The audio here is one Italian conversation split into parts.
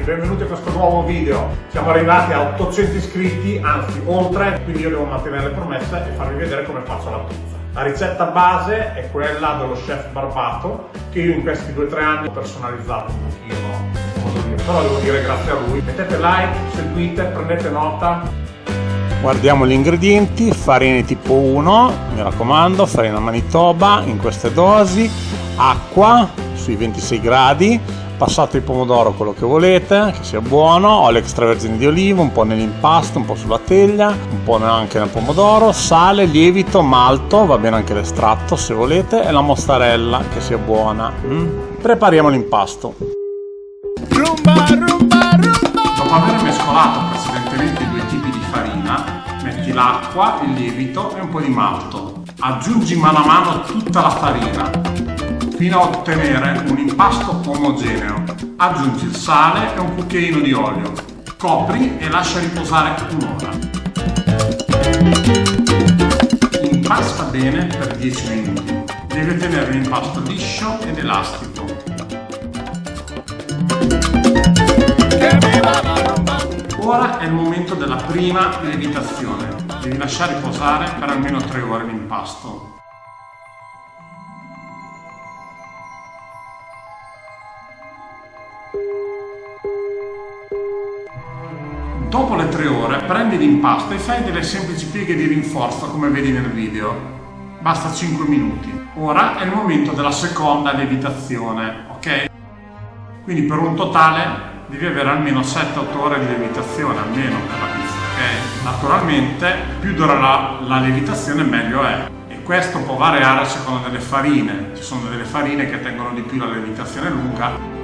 benvenuti a questo nuovo video. Siamo arrivati a 800 iscritti, anzi oltre, quindi io devo mantenere le promesse e farvi vedere come faccio la pizza. La ricetta base è quella dello chef Barbato, che io in questi 2 o 3 anni ho personalizzato un pochino, però devo dire grazie a lui. Mettete like, seguite, prendete nota. Guardiamo gli ingredienti: farina tipo 1, mi raccomando, farina Manitoba in queste dosi, acqua sui 26 gradi, passato di pomodoro quello che volete, che sia buono, olio extravergine di oliva, un po' nell'impasto, un po' sulla teglia, un po' anche nel pomodoro, sale, lievito, malto, va bene anche l'estratto se volete, e la mozzarella che sia buona. Prepariamo l'impasto. Dopo aver mescolato precedentemente i 2 tipi di farina, metti l'acqua, il lievito e un po' di malto. Aggiungi mano a mano tutta la farina fino a ottenere un impasto omogeneo. Aggiungi il sale e un cucchiaino di olio. Copri e lascia riposare un'ora. Impasta bene per 10 minuti. Deve tenere l'impasto liscio ed elastico. Ora è il momento della prima lievitazione. Devi lasciare riposare per almeno 3 ore l'impasto. Dopo le 3 ore prendi l'impasto e fai delle semplici pieghe di rinforzo come vedi nel video. Basta 5 minuti. Ora è il momento della seconda lievitazione, ok? Quindi per un totale devi avere almeno 7-8 ore di lievitazione, almeno per la pizza, ok? Naturalmente più dura la lievitazione meglio è. E questo può variare a seconda delle farine. Ci sono delle farine che tengono di più la lievitazione lunga.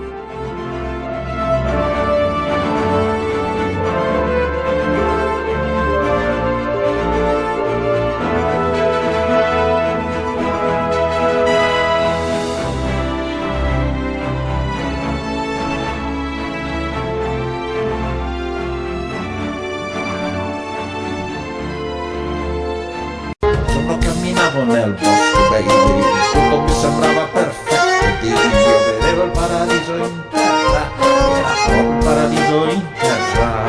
Camminavo nel bosco dei liri, tutto mi sembrava perfetto, io vedevo il paradiso in terra, era proprio il paradiso in terra.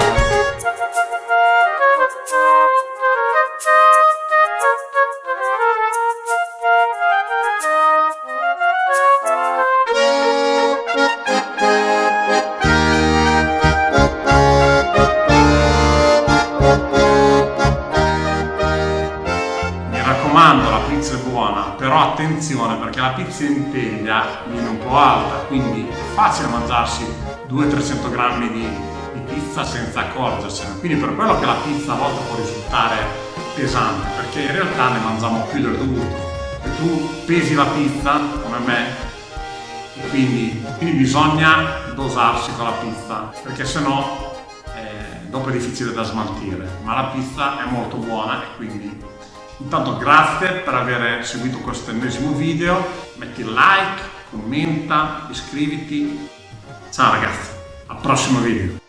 La pizza è buona, però attenzione perché la pizza in teglia viene un po' alta, quindi è facile mangiarsi 200-300 grammi di pizza senza accorgersene. Quindi per quello che la pizza a volte può risultare pesante, perché in realtà ne mangiamo più del dovuto. E tu pesi la pizza come me, e quindi bisogna dosarsi con la pizza, perché sennò dopo è difficile da smaltire. Ma la pizza è molto buona e quindi... Intanto grazie per aver seguito questo ennesimo video, metti like, commenta, iscriviti. Ciao ragazzi, al prossimo video.